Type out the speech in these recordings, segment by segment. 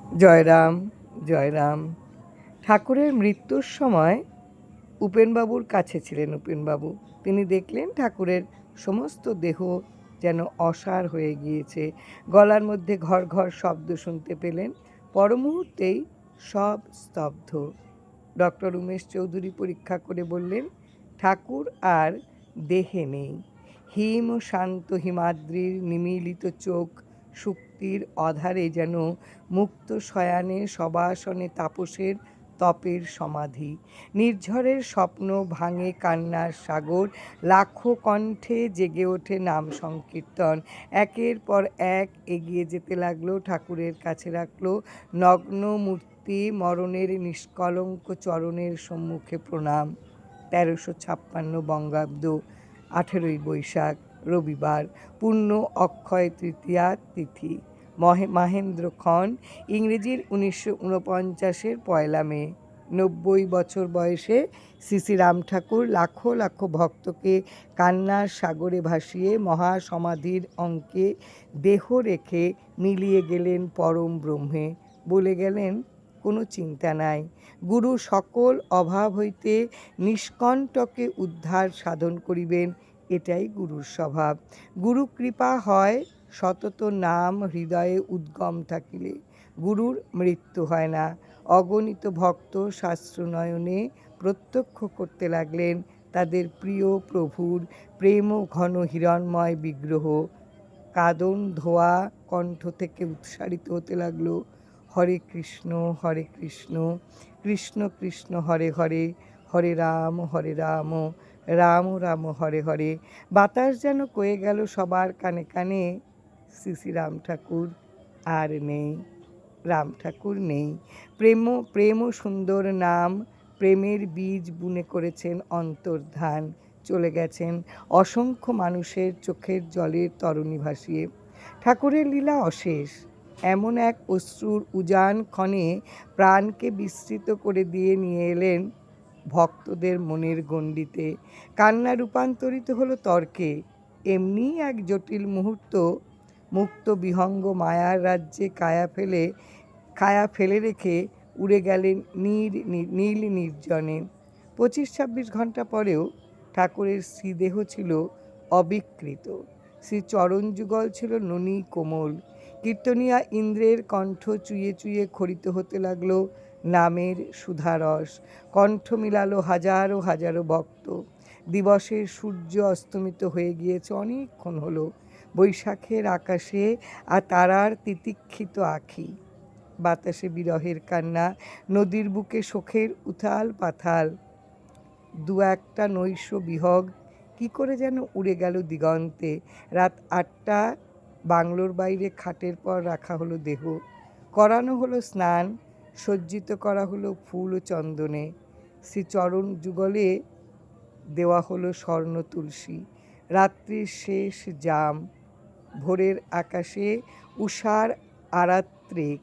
জয়রাম, জয়রাম। ঠাকুরের মৃত্যুর সময় উপেনবাবুর কাছে ছিলেন উপেনবাবু। তিনি দেখলেন ঠাকুরের সমস্ত দেহ যেন অসাড় হয়ে গিয়েছে। গলার মধ্যে ঘর ঘর শব্দ শুনতে পেলেন। পর মুহূর্তেই সব স্তব্ধ। ডক্টর উমেশ চৌধুরী পরীক্ষা করে বললেন, ঠাকুর আর দেহে নেই। হিম ও শান্ত হিমাদ্রির নিমীলিত চোখ শুক্তির অধারে যেন মুক্ত শয়ানে সবাসনে তাপসের তপের সমাধি। নির্ঝরের স্বপ্ন ভাঙে কান্নার সাগর, লাখো কণ্ঠে জেগে ওঠে নাম সংকীর্তন। একের পর এক এগিয়ে যেতে লাগলো, ঠাকুরের কাছে রাখলো নগ্ন মূর্তি, মরণের নিষ্কলঙ্ক চরণের সম্মুখে প্রণাম। 1356 বঙ্গাব্দ, 18ই বৈশাখ, রবিবার, পূর্ণ অক্ষয় তৃতীয়া তিথি, মাহেন্দ্রক্ষণ, ইংরেজির 1949-এর 1 মে। 90 বছর বয়সে শ্রী শ্রী রাম ঠাকুর লাখো লাখো ভক্তকে কান্নার সাগরে ভাসিয়ে মহাসমাধির অঙ্কে দেহ রেখে মিলিয়ে গেলেন পরম ব্রহ্মে। বলে গেলেন, কোনো চিন্তা নাই, গুরু সকল অভাব হইতে নিষ্কণ্টকে উদ্ধার সাধন করিবেন, এটাই গুরুর স্বভাব। গুরু কৃপা হয় সতত নাম হৃদয়ে উদ্গম থাকিলে। গুরুর মৃত্যু হয় না। অগণিত ভক্ত শাস্ত্রনয়নে প্রত্যক্ষ করতে লাগলেন তাদের প্রিয় প্রভুর প্রেম ঘন হিরণময় বিগ্রহ। কাদন ধোয়া কণ্ঠ থেকে উচ্চারিত হতে লাগলো, হরে কৃষ্ণ কৃষ্ণ কৃষ্ণ হরে হরে, হরে রাম রাম রাম হরে হরে। বাতাস যেন কয়ে গেল সবার কানে কানে, শ্রী শ্রী রাম ঠাকুর আর নেই, রাম ঠাকুর নেই। প্রেম সুন্দর নাম, প্রেমের বীজ বুনে করেছেন অন্তর্ধান। চলে গেছেন অসংখ্য মানুষের চোখের জলের তরণী ভাসিয়ে। ঠাকুরের লীলা অশেষ। এমন এক অশ্রুর উজান ক্ষণে প্রাণকে বিস্মৃত করে দিয়ে নিয়ে এলেন ভক্তদের মনের গণ্ডিতে। কান্না রূপান্তরিত হলো তর্কে। এমনি এক জটিল মুহূর্ত মুক্ত বিহঙ্গ মায়ার রাজ্যে কায়া ফেলে রেখে উড়ে গেলেন নীল নির্জনে। 25-26 ঘন্টা পরেও ঠাকুরের শ্রীদেহ ছিল অবিকৃত। শ্রী চরণ যুগল ছিল ননী কোমল। কীর্তনিয়া ইন্দ্রের কণ্ঠ চুইয়ে চুইয়ে খরিত হতে লাগলো নামের সুধারস। কণ্ঠ মিলালো হাজারো হাজারো ভক্ত। দিবসের সূর্য অস্তমিত হয়ে গিয়েছে অনেকক্ষণ হলো। বৈশাখের আকাশে আর তারার তিতিক্ষিত আঁখি। বাতাসে বিরহের কান্না, নদীর বুকে শোকের উথাল পাথাল। 2-1টা নৈশ বিহগ কি করে যেন উড়ে গেল দিগন্তে। রাত 8টা, বাংলোর বাইরে খাটের পর রাখা হলো দেহ। করানো হলো স্নান, সজ্জিত করা হলো ফুল ও চন্দনে। শ্রীচরণ যুগলে দেওয়া হলো স্বর্ণ তুলসী। রাত্রির শেষ জাম, ভোরের আকাশে উষার আরাত্রিক।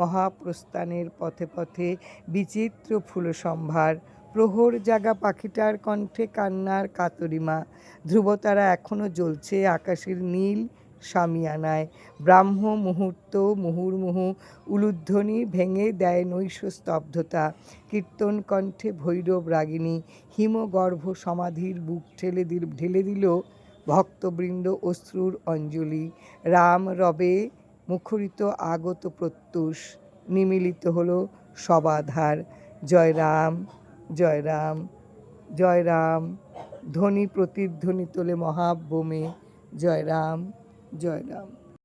মহাপ্রস্থানের পথে পথে বিচিত্র ফুলসম্ভার। প্রহর জাগা পাখিটার কণ্ঠে কান্নার কাতরিমা। ধ্রুবতারা এখনো জ্বলছে আকাশের নীল শামিয়ানায়। ব্রাহ্ম মুহূর্ত মুহুর্মুহু উলুধ্বনি ভেঙে দেয় নৈশ স্তব্ধতা। কীর্তন কণ্ঠে ভৈরব রাগিনী হিমগর্ভ সমাধির বুক ঢেলে দিল ভক্তবৃন্দ অশ্রুর অঞ্জলি। রাম রবে মুখরিত আগত প্রত্যুষ। নিমিলিত হলো সবাধার। জয় রাম জয় রাম জয় রাম। ধ্বনি প্রতিধ্বনি তোলে মহাব্যোমে। জয় রাম জয় রাম।